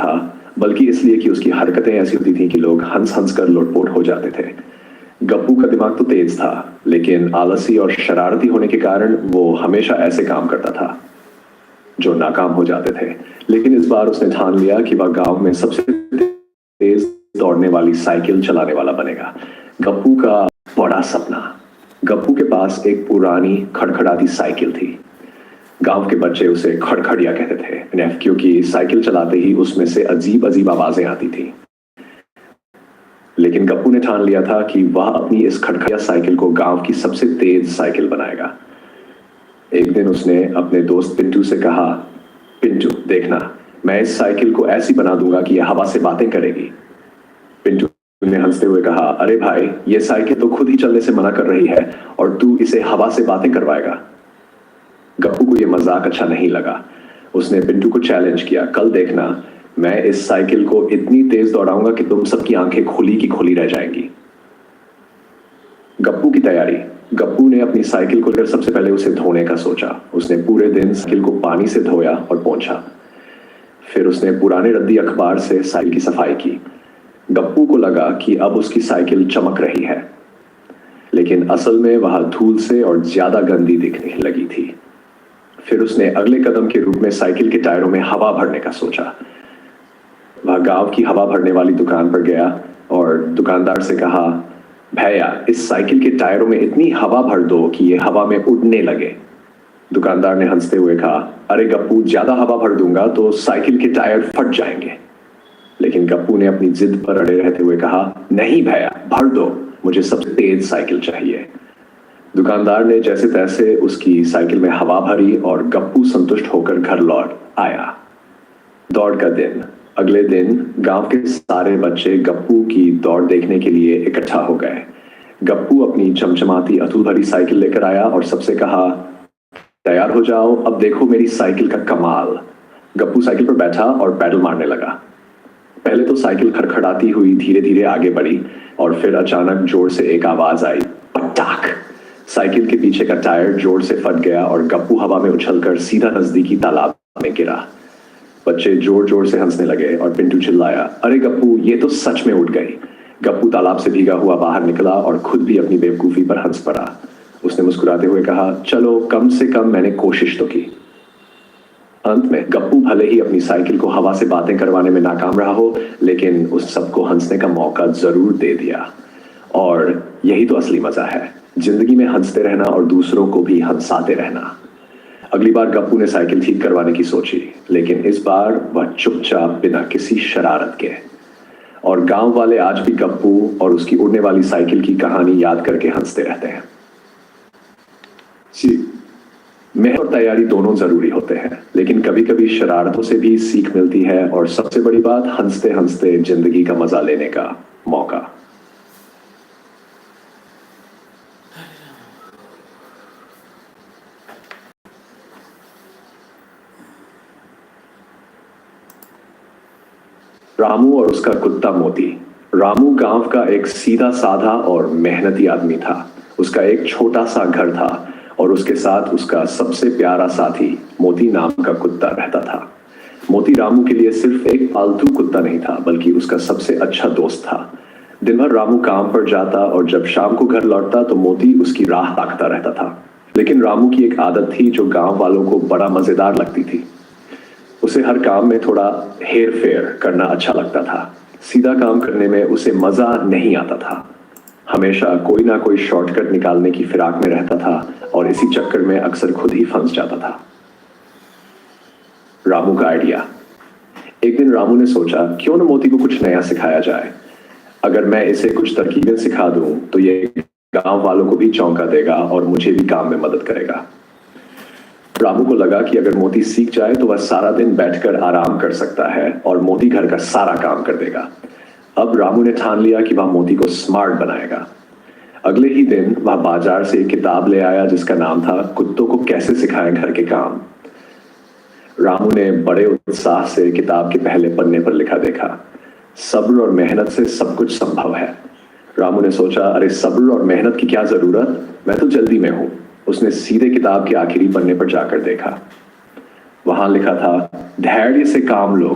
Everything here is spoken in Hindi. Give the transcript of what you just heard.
था, बल्कि इसलिए कि उसकी हरकतें ऐसी होती थी कि लोग हंस हंस कर लोटपोट हो जाते थे। गप्पू का दिमाग तो तेज था, लेकिन आलसी और शरारती होने के कारण वो हमेशा ऐसे काम करता था जो नाकाम हो जाते थे। लेकिन इस बार उसने ठान लिया कि वह गांव में सबसे तेज दौड़ने वाली साइकिल चलाने वाला बनेगा। गप्पू का बड़ा सपना। गप्पू के पास एक पुरानी खड़खड़ाती साइकिल थी। गांव के बच्चे उसे खड़खड़िया कहते थे, क्योंकि साइकिल चलाते ही उसमें से अजीब अजीब आवाजें आती थी। लेकिन गप्पू ने ठान लिया था कि वह अपनी इस खड़खड़िया साइकिल को गांव की सबसे तेज साइकिल बनाएगा। एक दिन उसने अपने दोस्त पिंटू से कहा, पिंटू देखना, मैं इस साइकिल को ऐसी बना दूंगा कि यह हवा से बातें करेगी। पिंटू ने हंसते हुए कहा, अरे भाई, यह साइकिल तो खुद ही चलने से मना कर रही है और तू इसे हवा से बातें करवाएगा। गप्पू को यह मजाक अच्छा नहीं लगा। उसने पिंटू को चैलेंज किया, कल देखना, मैं इस साइकिल को इतनी तेज दौड़ाऊंगा कि तुम सबकी आंखें खुली की खुली रह जाएंगी। गप्पू की तैयारी। गप्पू ने अपनी साइकिल को लेकर सबसे पहले उसे धोने का सोचा। उसने पूरे दिन साइकिल को पानी से धोया और पोंछा। फिर उसने पुराने रद्दी अखबार से साइकिल की सफाई की। गप्पू को लगा कि अब उसकी साइकिल चमक रही है, लेकिन असल में वह धूल से और ज्यादा गंदी दिखने लगी थी। फिर उसने अगले कदम के रूप में साइकिल के टायरों में हवा भरने का सोचा। वह गांव की हवा भरने वाली दुकान पर गया और दुकानदार से कहा, भैया, इस साइकिल के टायरों में इतनी हवा भर दो कि ये हवा में उड़ने लगे। दुकानदार ने हंसते हुए कहा, अरे गप्पू, ज्यादा हवा भर दूंगा तो साइकिल के टायर फट जाएंगे। लेकिन गप्पू ने अपनी जिद पर अड़े रहते हुए कहा, नहीं भैया, भर दो, मुझे सबसे तेज साइकिल चाहिए। दुकानदार ने जैसे तैसे उसकी साइकिल में हवा भरी और गप्पू संतुष्ट होकर घर लौट आया। दौड़ का दिन। अगले दिन गांव के सारे बच्चे गप्पू की दौड़ देखने के लिए इकट्ठा हो गए। गप्पू अपनी चमचमाती अतुल भरी साइकिल लेकर आया और सबसे कहा, तैयार हो जाओ, अब देखो मेरी साइकिल का कमाल। गप्पू साइकिल पर बैठा और पैडल मारने लगा। पहले तो साइकिल खड़खड़ाती हुई धीरे धीरे आगे बढ़ी और फिर अचानक जोर से एक आवाज आई, पटाख। साइकिल के पीछे का टायर जोर से फट गया और गप्पू हवा में उछलकर सीधा नजदीकी तालाब में गिरा। बच्चे जोर जोर से हंसने लगे और पिंटू चिल्लाया, अरे गप्पू, ये तो सच में उड़ गई। गप्पू तालाब से भीगा हुआ बाहर निकला और खुद भी अपनी बेवकूफी पर हंस पड़ा। उसने मुस्कुराते हुए कहा, चलो, कम से कम मैंने कोशिश तो की। अंत में गप्पू भले ही अपनी साइकिल को हवा से बातें करवाने में नाकाम रहा हो, लेकिन उस सबको हंसने का मौका जरूर दे दिया। और यही तो असली मजा है, जिंदगी में हंसते रहना और दूसरों को भी हंसाते रहना। अगली बार गप्पू ने साइकिल ठीक करवाने की सोची, लेकिन इस बार वह चुपचाप, बिना किसी शरारत के। और गांव वाले आज भी गप्पू और उसकी उड़ने वाली साइकिल की कहानी याद करके हंसते रहते हैं। मेहनत और तैयारी दोनों जरूरी होते हैं, लेकिन कभी कभी शरारतों से भी सीख मिलती है और सबसे बड़ी बात, हंसते हंसते जिंदगी का मजा लेने का मौका। रामू और उसका कुत्ता मोती। रामू गांव का एक सीधा साधा और मेहनती आदमी था। उसका एक छोटा सा घर था और उसके साथ उसका सबसे प्यारा साथी मोती नाम का कुत्ता रहता था। मोती रामू के लिए सिर्फ एक पालतू कुत्ता नहीं था, बल्कि उसका सबसे अच्छा दोस्त था। दिन भर रामू काम पर जाता और जब शाम को घर लौटता तो मोती उसकी राह ताकता रहता था। लेकिन रामू की एक आदत थी जो गांव वालों को बड़ा मजेदार लगती थी। उसे हर काम में थोड़ा हेर फेर करना अच्छा लगता था। सीधा काम करने में उसे मजा नहीं आता था। हमेशा कोई ना कोई शॉर्टकट निकालने की फिराक में रहता था और इसी चक्कर में अक्सर खुद ही फंस जाता था। रामू का आइडिया। एक दिन रामू ने सोचा, क्यों न मोती को कुछ नया सिखाया जाए। अगर मैं इसे कुछ तरकीबें सिखा दूं तो ये गांव वालों को भी चौंका देगा और मुझे भी काम में मदद करेगा। रामू को लगा कि अगर मोती सीख जाए तो वह सारा दिन बैठकर आराम कर सकता है और मोती घर का सारा काम कर देगा। अब रामू ने ठान लिया कि वह मोती को स्मार्ट बनाएगा। अगले ही दिन वह बाजार से एक किताब ले आया जिसका नाम था कुत्तों को कैसे सिखाएं घर के काम। रामू ने बड़े उत्साह से किताब के पहले पन्ने पर लिखा देखा, सब्र और मेहनत से सब कुछ संभव है। रामू ने सोचा, अरे सब्र और मेहनत की क्या जरूरत, मैं तो जल्दी में हूं। उसने सीधे किताब के आखिरी पन्ने पर जाकर देखा। वहां लिखा था, धैर्य से काम लो,